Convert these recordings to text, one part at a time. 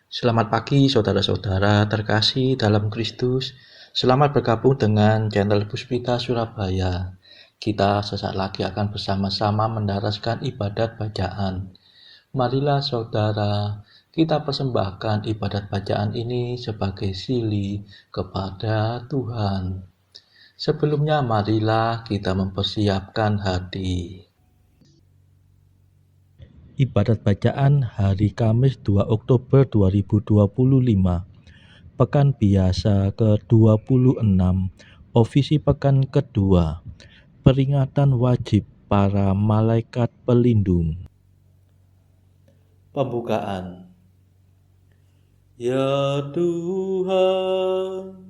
Selamat pagi saudara-saudara terkasih dalam Kristus. Selamat bergabung dengan channel Puspita Surabaya. Kita sesaat lagi akan bersama-sama mendaraskan ibadat bacaan. Marilah saudara, kita persembahkan ibadat bacaan ini sebagai sili kepada Tuhan. Sebelumnya marilah kita mempersiapkan hati. Ibadat bacaan hari Kamis 2 Oktober 2025, Pekan Biasa ke-26, Ofisi Pekan kedua, Peringatan Wajib Para Malaikat Pelindung. Pembukaan. Ya Tuhan,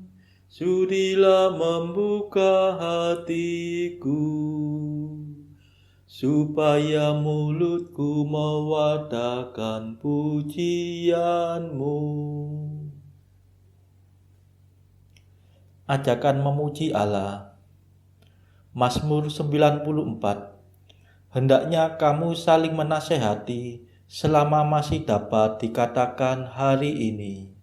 sudilah membuka hatiku, supaya mulutku mewartakan pujian-Mu. Ajakan memuji Allah. Mazmur 94. Hendaknya kamu saling menasehati selama masih dapat dikatakan hari ini.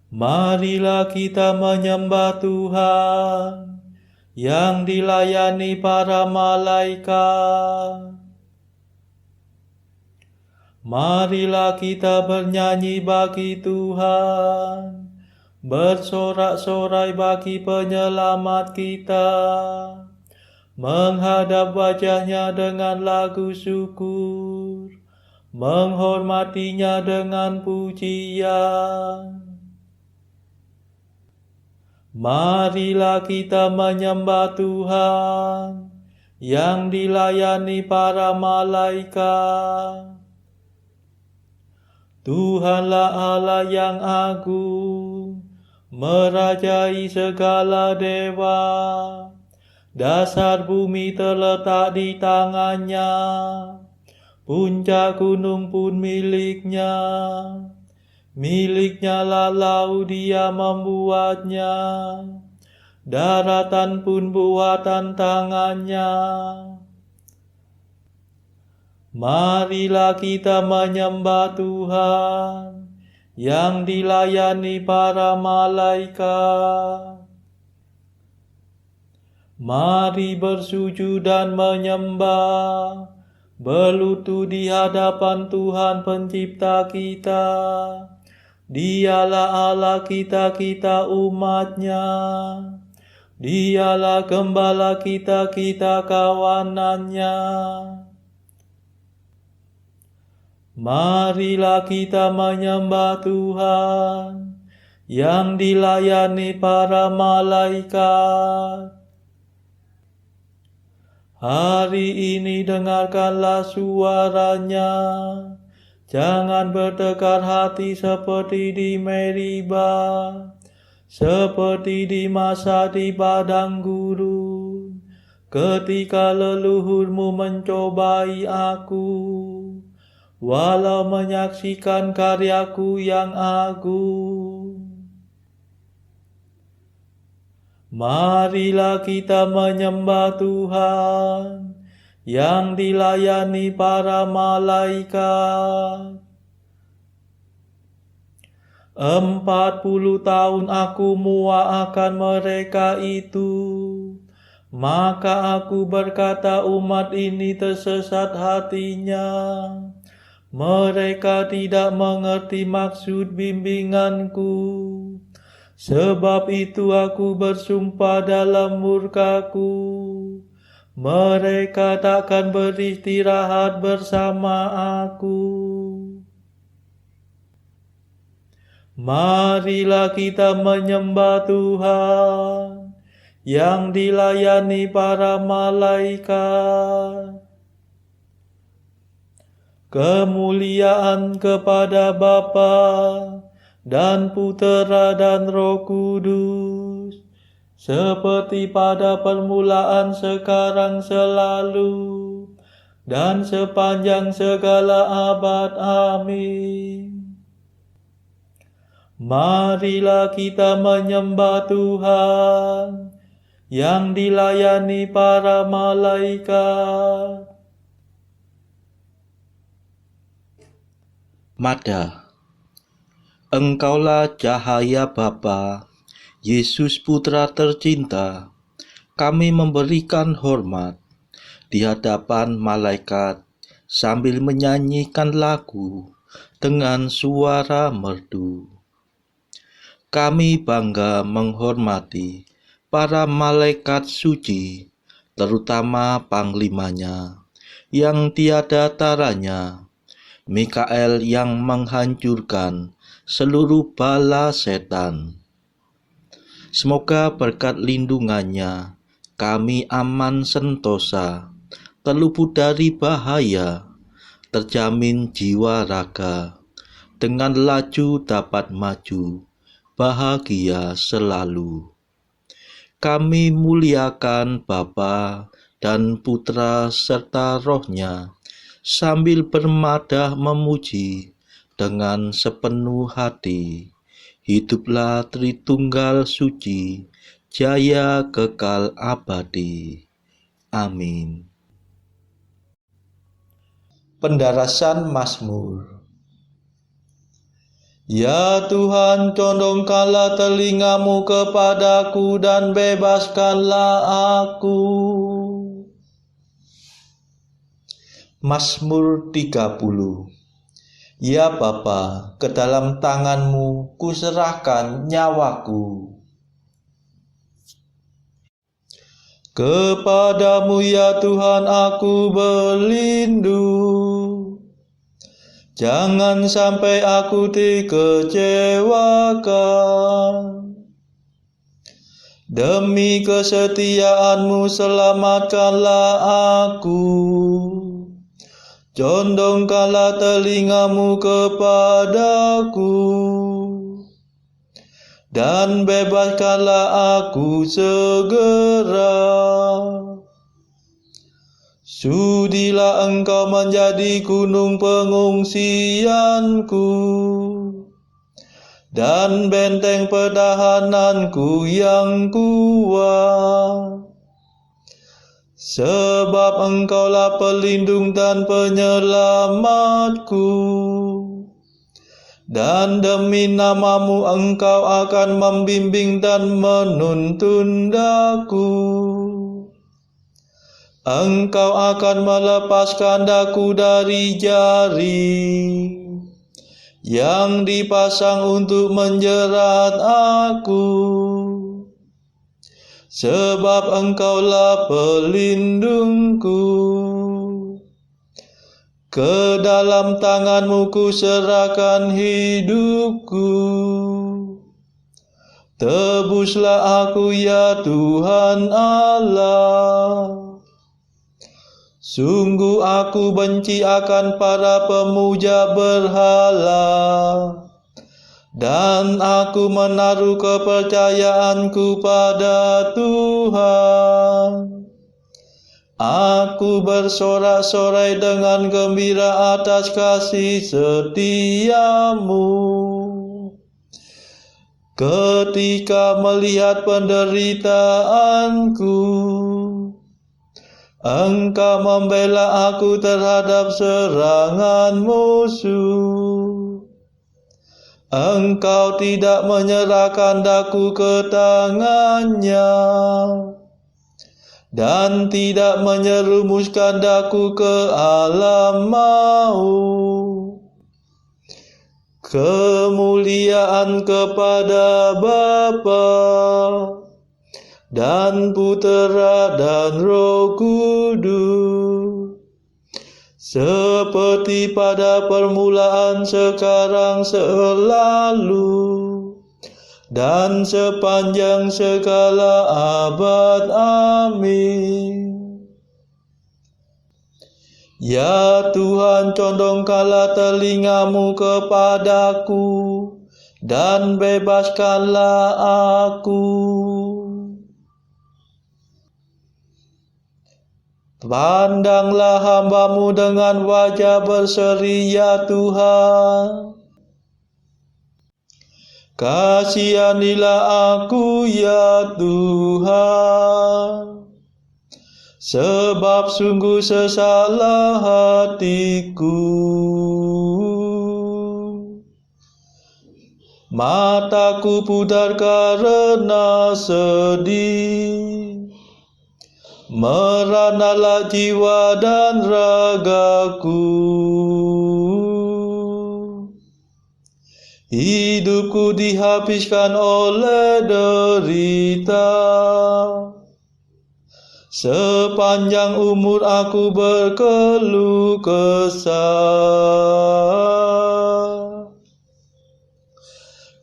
Marilah kita menyembah Tuhan yang dilayani para malaikat. Marilah kita bernyanyi bagi Tuhan, bersorak-sorai bagi penyelamat kita, menghadap wajahnya dengan lagu syukur, menghormatinya dengan pujian. Marilah kita menyembah Tuhan yang dilayani para malaikat. Tuhanlah Allah yang agung, merajai segala dewa. Dasar bumi terletak di tangannya, puncak gunung pun miliknya. Miliknya lah laut, dia membuatnya, daratan pun buatan tangannya. Marilah kita menyembah Tuhan yang dilayani para malaikat. Mari bersujud dan menyembah, berlutut di hadapan Tuhan pencipta kita. Dialah Allah kita, kita umat-Nya. Dialah gembala kita, kita kawanan-Nya. Marilah kita menyembah Tuhan yang dilayani para malaikat. Hari ini dengarkanlah suaranya, jangan bertekar hati seperti di Meriba, seperti di masa di padang gurun, ketika leluhurmu mencobai aku, walau menyaksikan karyaku yang agung. Marilah kita menyembah Tuhan yang dilayani para malaikat. 40 tahun aku muak akan mereka itu, maka aku berkata umat ini tersesat hatinya. Mereka tidak mengerti maksud bimbinganku. Sebab itu aku bersumpah dalam murkaku, mereka takkan beristirahat bersama aku. Marilah kita menyembah Tuhan yang dilayani para malaikat. Kemuliaan kepada Bapa dan Putera dan Roh Kudus, seperti pada permulaan, sekarang, selalu, dan sepanjang segala abad. Amin. Marilah kita menyembah Tuhan yang dilayani para malaikat. Mada, Engkaulah cahaya Bapa, Yesus Putra tercinta. Kami memberikan hormat di hadapan malaikat sambil menyanyikan lagu dengan suara merdu. Kami bangga menghormati para malaikat suci, terutama panglimanya, yang tiada taranya, Mikael yang menghancurkan seluruh bala setan. Semoga berkat lindungannya kami aman sentosa, terluput dari bahaya, terjamin jiwa raga, dengan laju dapat maju, bahagia selalu. Kami muliakan Bapa dan Putra serta Roh-Nya, sambil bermadah memuji dengan sepenuh hati. Hiduplah Tritunggal suci, jaya kekal abadi. Amin. Pendarasan Mazmur. Ya Tuhan, condongkanlah telingamu kepadaku dan bebaskanlah aku. Mazmur 30. Ya Bapa, ke dalam tanganmu kuserahkan nyawaku. Kepadamu ya Tuhan aku berlindung. Jangan sampai aku dikecewakan. Demi kesetiaanmu selamatkanlah aku. Condongkanlah telingamu kepadaku, dan bebaskanlah aku segera. Sudilah Engkau menjadi gunung pengungsianku, dan benteng pertahananku yang kuat. Sebab Engkaulah pelindung dan penyelamatku, dan demi namamu Engkau akan membimbing dan menuntun daku. Engkau akan melepaskan daku dari jaring yang dipasang untuk menjerat aku. Sebab Engkaulah pelindungku. Ke dalam tanganmu kuserahkan hidupku. Tebuslah aku ya Tuhan Allah. Sungguh aku benci akan para pemuja berhala, dan aku menaruh kepercayaanku pada Tuhan. Aku bersorak-sorai dengan gembira atas kasih setiamu. Ketika melihat penderitaanku, Engkau membela aku terhadap serangan musuh. Engkau tidak menyerahkan daku ke tangannya, dan tidak menyerumuskan daku ke alam maut. Kemuliaan kepada Bapa dan Putera dan Roh Kudus, seperti pada permulaan, sekarang, selalu, dan sepanjang segala abad. Amin. Ya Tuhan, condongkanlah telingamu kepadaku, dan bebaskanlah aku. Pandanglah hamba-Mu dengan wajah berseri, ya Tuhan. Kasihanilah aku, ya Tuhan. Sebab sungguh sesaklah hatiku. Mataku pudar karena sedih, meranalah jiwa dan ragaku. Hidupku dihabiskan oleh derita, sepanjang umur aku berkeluh kesah.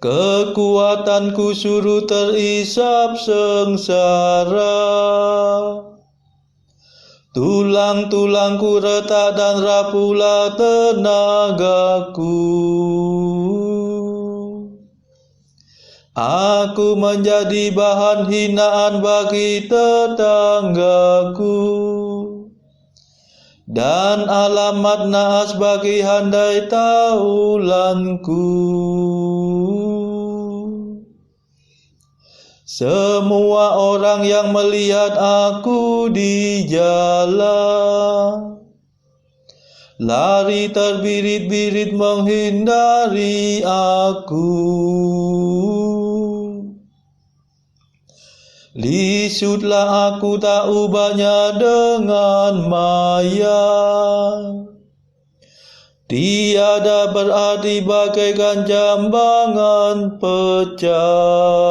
Kekuatanku suruh terisap sengsara, tulang-tulangku retak dan rapuhlah tenagaku. Aku menjadi bahan hinaan bagi tetanggaku, dan alamat naas bagi handai taulanku. Semua orang yang melihat aku di jalan lari terbirit-birit menghindari aku. Lisutlah aku tak ubahnya dengan maya, tiada berarti bagaikan jambangan pecah.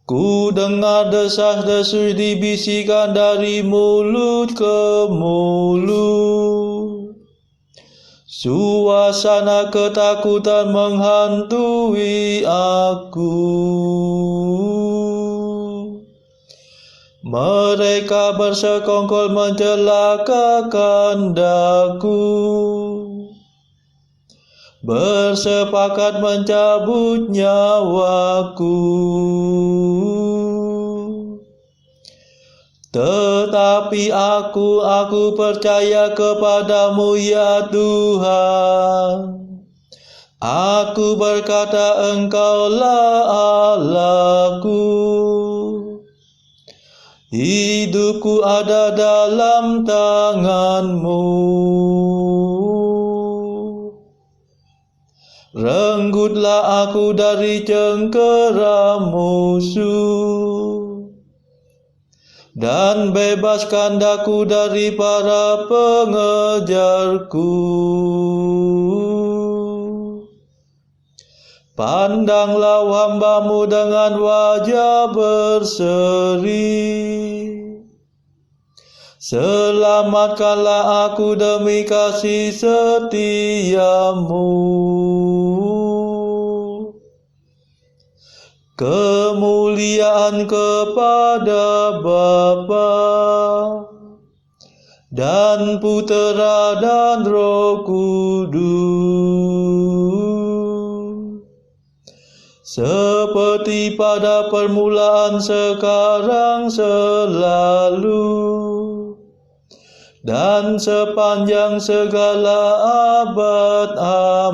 Ku dengar desas-desus dibisikkan dari mulut ke mulut, suasana ketakutan menghantui aku. Mereka bersekongkol mencelakakan daku, bersepakat mencabut nyawaku. Tetapi aku percaya kepadamu ya Tuhan. Aku berkata Engkaulah Allahku. Hidupku ada dalam tangan-Mu. Renggutlah aku dari cengkera musuh, dan bebaskan daku dari para pengejarku. Pandanglah hamba-Mu dengan wajah berseri, selamatkanlah aku demi kasih setia-Mu. Kemuliaan kepada Bapa dan Putera dan Roh Kudus, seperti pada permulaan, sekarang, selalu, dan sepanjang segala abad.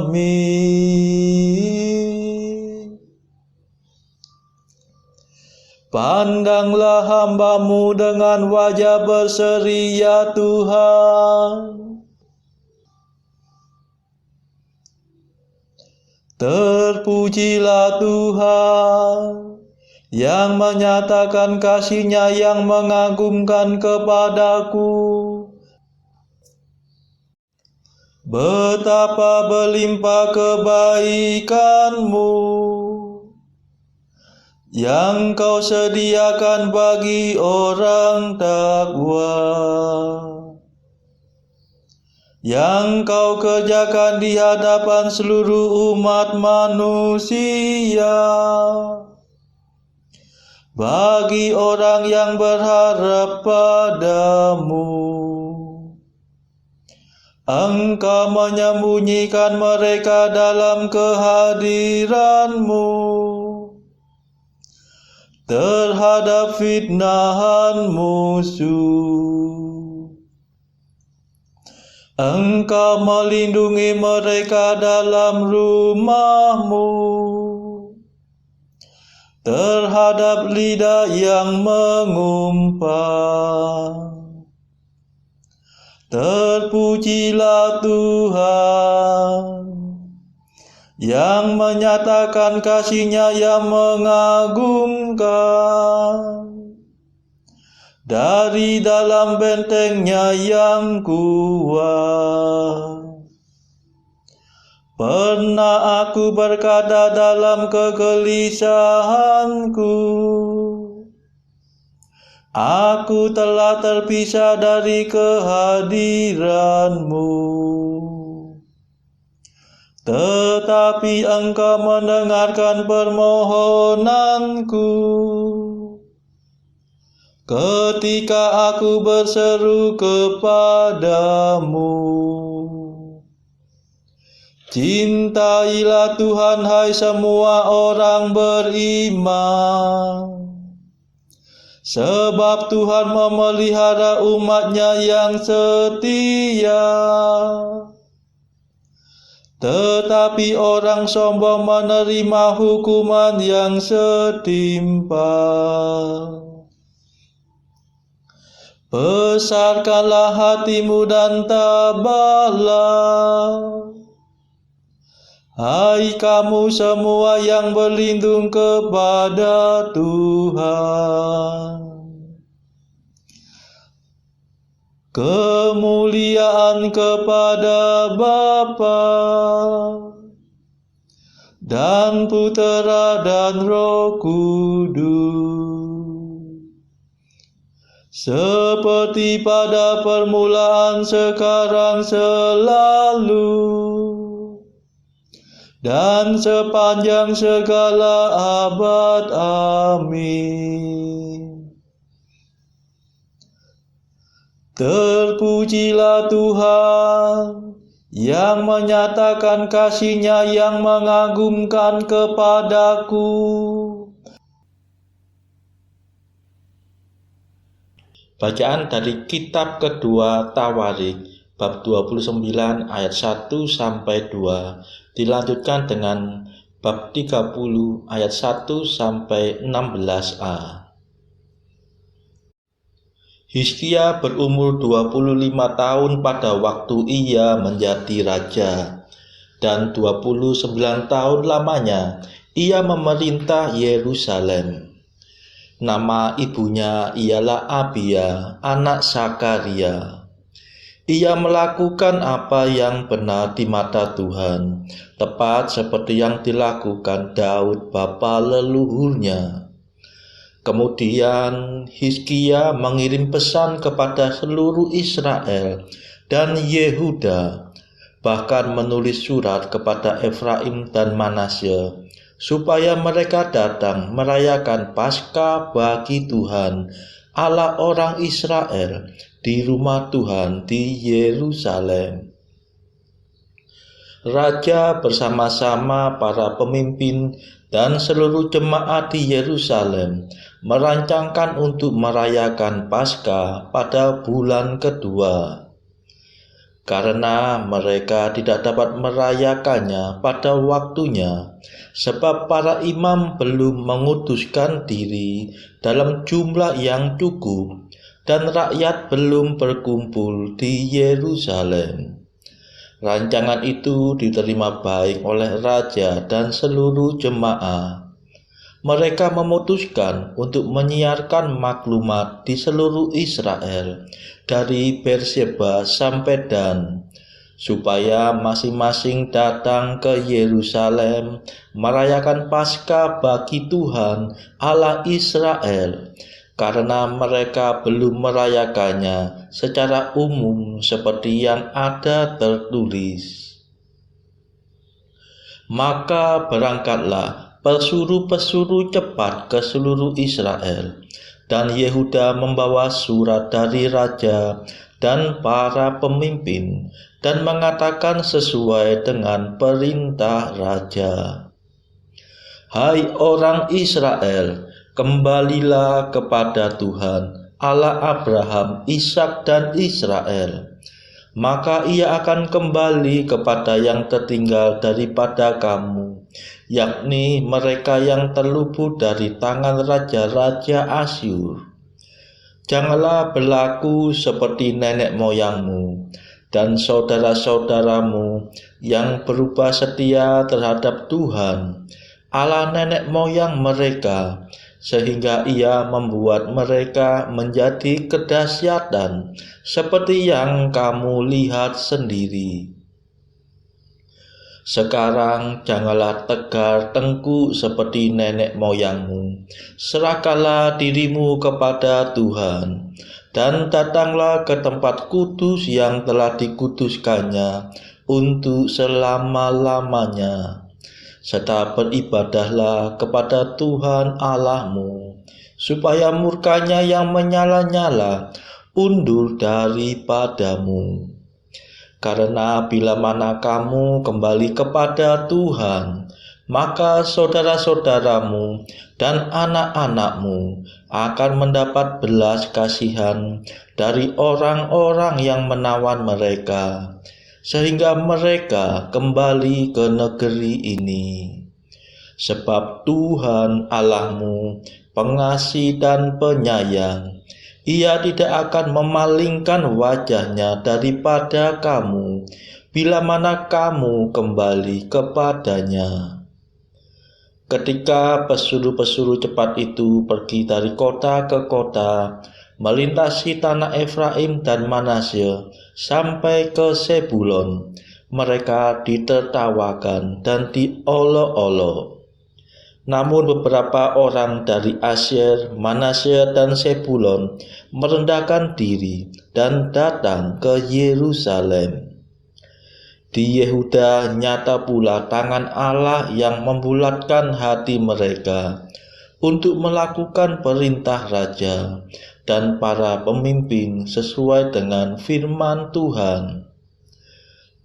Amin. Pandanglah hamba-Mu dengan wajah berseri ya Tuhan. Terpujilah Tuhan yang menyatakan kasih-Nya yang mengagumkan kepadaku. Betapa berlimpah kebaikan-Mu yang Kau sediakan bagi orang takwa, yang Kau kerjakan di hadapan seluruh umat manusia, bagi orang yang berharap padamu. Engkau menyembunyikan mereka dalam kehadiran-Mu terhadap fitnahan musuh. Engkau melindungi mereka dalam rumah-Mu terhadap lidah yang mengumpat. Terpujilah Tuhan, yang menyatakan kasih-Nya yang mengagumkan. Dari dalam benteng-Nya yang kuat, pernah aku berkata dalam kegelisahanku, aku telah terpisah dari kehadiran-Mu. Tetapi Engkau mendengarkan permohonanku ketika aku berseru kepadamu. Cintailah Tuhan, hai semua orang beriman, sebab Tuhan memelihara umat-Nya yang setia. Tetapi orang sombong menerima hukuman yang setimpal. Besarkanlah hatimu dan tabahlah, hai kamu semua yang berlindung kepada Tuhan. Kemuliaan kepada Bapa dan Putera dan Roh Kudus, seperti pada permulaan, sekarang, selalu, dan sepanjang segala abad. Amin. Terpujilah Tuhan yang menyatakan kasih-Nya yang mengagumkan kepadaku. Bacaan dari kitab kedua Tawarik bab 29 ayat 1 sampai 2 dilanjutkan dengan bab 30 ayat 1 sampai 16a. Hizkia berumur 25 tahun pada waktu ia menjadi raja, dan 29 tahun lamanya ia memerintah Yerusalem. Nama ibunya ialah Abia, anak Sakaria. Ia melakukan apa yang benar di mata Tuhan, tepat seperti yang dilakukan Daud bapa leluhurnya. Kemudian Hizkia mengirim pesan kepada seluruh Israel dan Yehuda, bahkan menulis surat kepada Efraim dan Manasye, supaya mereka datang merayakan Paskah bagi Tuhan, Allah orang Israel, di rumah Tuhan di Yerusalem. Raja bersama-sama para pemimpin dan seluruh jemaat di Yerusalem merancangkan untuk merayakan Paskah pada bulan kedua. Karena mereka tidak dapat merayakannya pada waktunya, sebab para imam belum mengutuskan diri dalam jumlah yang cukup, dan rakyat belum berkumpul di Yerusalem. Rancangan itu diterima baik oleh raja dan seluruh jemaah. Mereka memutuskan untuk menyiarkan maklumat di seluruh Israel, dari Berseba sampai Dan, supaya masing-masing datang ke Yerusalem merayakan Paskah bagi Tuhan Allah Israel, karena mereka belum merayakannya secara umum seperti yang ada tertulis. Maka berangkatlah pesuruh-pesuruh cepat ke seluruh Israel, dan Yehuda membawa surat dari raja dan para pemimpin, dan mengatakan sesuai dengan perintah raja. Hai orang Israel, kembalilah kepada Tuhan, Allah Abraham, Ishak dan Israel. Maka ia akan kembali kepada yang tertinggal daripada kamu, yakni mereka yang terluput dari tangan raja-raja Asyur. Janganlah berlaku seperti nenek moyangmu, dan saudara-saudaramu yang berubah setia terhadap Tuhan, Allah nenek moyang mereka, sehingga Ia membuat mereka menjadi kedahsyatan seperti yang kamu lihat sendiri. Sekarang janganlah tegar tengkuk seperti nenek moyangmu. Serahkanlah dirimu kepada Tuhan, dan datanglah ke tempat kudus yang telah dikuduskannya untuk selama-lamanya. Serta beribadahlah kepada Tuhan Allahmu, supaya murkanya yang menyala-nyala undur daripadamu. Karena bila mana kamu kembali kepada Tuhan, maka saudara-saudaramu dan anak-anakmu akan mendapat belas kasihan dari orang-orang yang menawan mereka, sehingga mereka kembali ke negeri ini. Sebab Tuhan Allahmu pengasih dan penyayang, Ia tidak akan memalingkan wajahnya daripada kamu bila mana kamu kembali kepadanya. Ketika pesuruh-pesuruh cepat itu pergi dari kota ke kota, melintasi tanah Efraim dan Manasye sampai ke Sebulon, mereka ditertawakan dan diolok-olok. Namun beberapa orang dari Asyer, Manasye, dan Sebulon merendahkan diri dan datang ke Yerusalem. Di Yehuda nyata pula tangan Allah yang membulatkan hati mereka untuk melakukan perintah raja dan para pemimpin sesuai dengan firman Tuhan.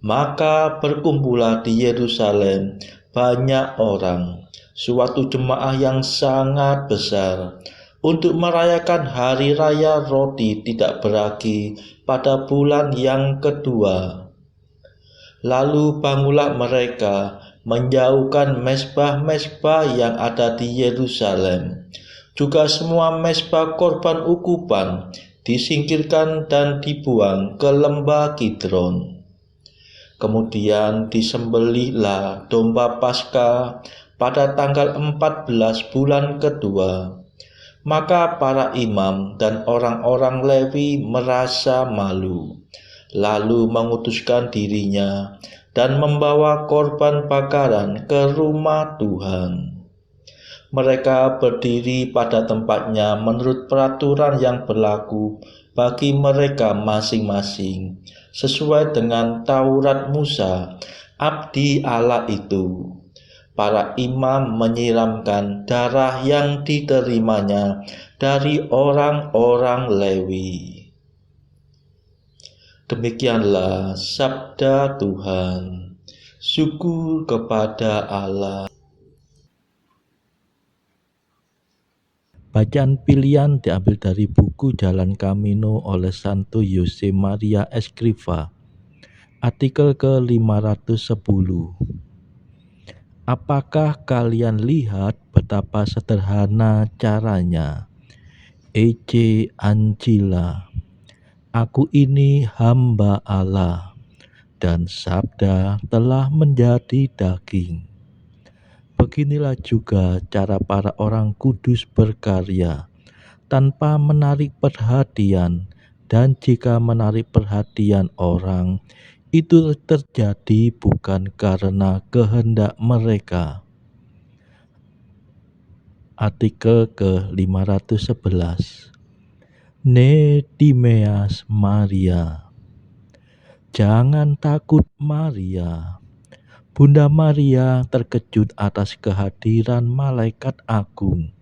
Maka berkumpullah di Yerusalem banyak orang, suatu jemaah yang sangat besar, untuk merayakan hari raya roti tidak beragi pada bulan yang kedua. Lalu bangunlah mereka menjauhkan mezbah-mezbah yang ada di Yerusalem. Juga semua mezbah korban ukupan disingkirkan dan dibuang ke lembah Kidron. Kemudian disembelihlah domba Paskah pada tanggal 14 bulan kedua. Maka para imam dan orang-orang Lewi merasa malu, lalu mengutuskan dirinya dan membawa korban bakaran ke rumah Tuhan. Mereka berdiri pada tempatnya menurut peraturan yang berlaku bagi mereka masing-masing, sesuai dengan Taurat Musa, abdi Allah itu. Para imam menyiramkan darah yang diterimanya dari orang-orang Lewi. Demikianlah sabda Tuhan. Syukur kepada Allah. Bacaan pilihan diambil dari buku Jalan Camino oleh Santo Jose Maria Escrivá, artikel ke-510. Apakah kalian lihat betapa sederhana caranya? Ece Ancila. Aku ini hamba Allah, dan sabda telah menjadi daging. Beginilah juga cara para orang kudus berkarya, tanpa menarik perhatian, dan jika menarik perhatian orang, itu terjadi bukan karena kehendak mereka. Artikel ke-511. Ne Timeas Maria. Jangan takut Maria. Bunda Maria terkejut atas kehadiran malaikat agung,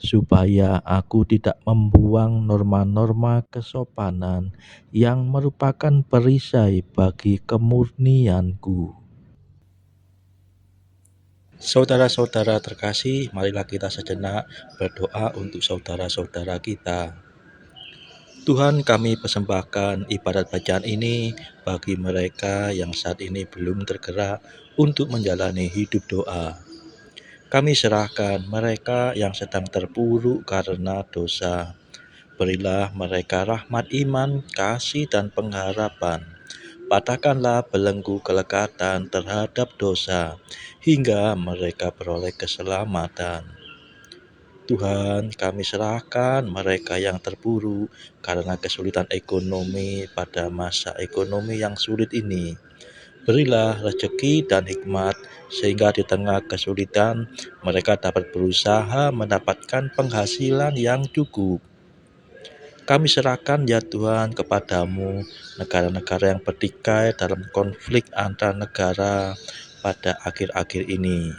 supaya aku tidak membuang norma-norma kesopanan yang merupakan perisai bagi kemurnianku. Saudara-saudara terkasih, marilah kita sejenak berdoa untuk saudara-saudara kita. Tuhan, kami persembahkan ibadat bacaan ini bagi mereka yang saat ini belum tergerak untuk menjalani hidup doa. Kami serahkan mereka yang sedang terpuruk karena dosa. Berilah mereka rahmat iman, kasih, dan pengharapan, Patahkanlah belenggu kelekatan terhadap dosa, hingga mereka beroleh keselamatan. Tuhan, kami serahkan mereka yang terpuruk karena kesulitan ekonomi pada masa ekonomi yang sulit ini. Berilah rezeki dan hikmat, sehingga di tengah kesulitan mereka dapat berusaha mendapatkan penghasilan yang cukup. Kami serahkan ya Tuhan kepadamu negara-negara yang bertikai dalam konflik antar negara pada akhir-akhir ini.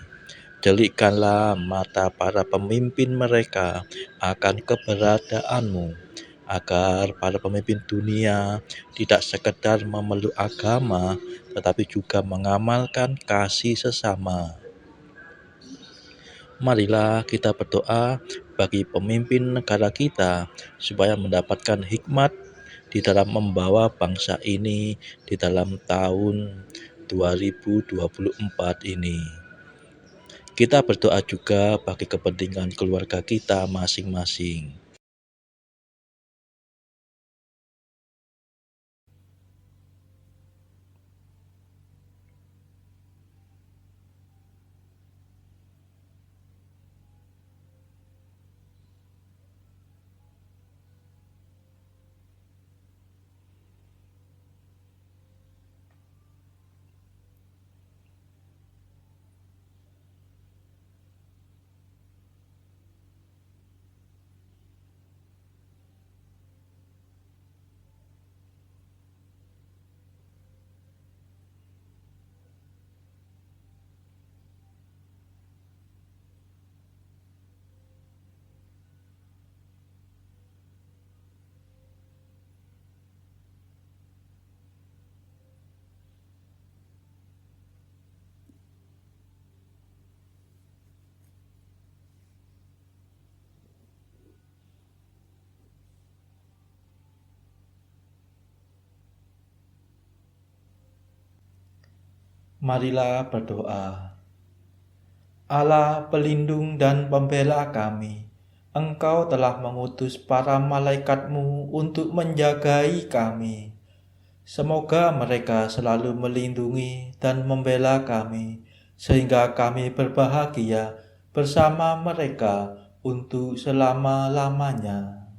Delikkanlah mata para pemimpin mereka akan keberadaanmu, agar para pemimpin dunia tidak sekedar memeluk agama, tetapi juga mengamalkan kasih sesama. Marilah kita berdoa bagi pemimpin negara kita, supaya mendapatkan hikmat di dalam membawa bangsa ini di dalam tahun 2024 ini. Kita berdoa juga bagi kepentingan keluarga kita masing-masing. Marilah berdoa. Allah pelindung dan pembela kami, Engkau telah mengutus para malaikatmu untuk menjagai kami. Semoga mereka selalu melindungi dan membela kami, sehingga kami berbahagia bersama mereka untuk selama-lamanya.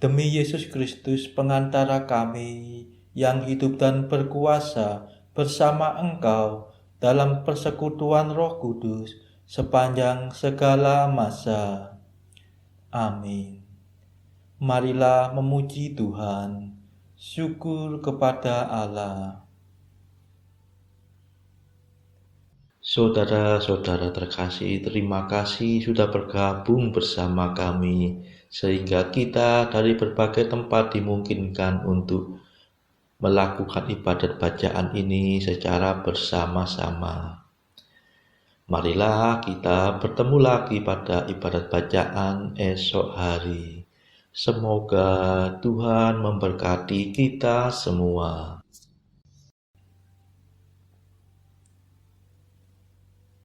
Demi Yesus Kristus pengantara kami yang hidup dan berkuasa bersama Engkau dalam persekutuan Roh Kudus sepanjang segala masa. Amin. Marilah memuji Tuhan. Syukur kepada Allah. Saudara-saudara terkasih, terima kasih sudah bergabung bersama kami, sehingga kita dari berbagai tempat dimungkinkan untuk melakukan ibadat bacaan ini secara bersama-sama. Marilah kita bertemu lagi pada ibadat bacaan esok hari. Semoga Tuhan memberkati kita semua.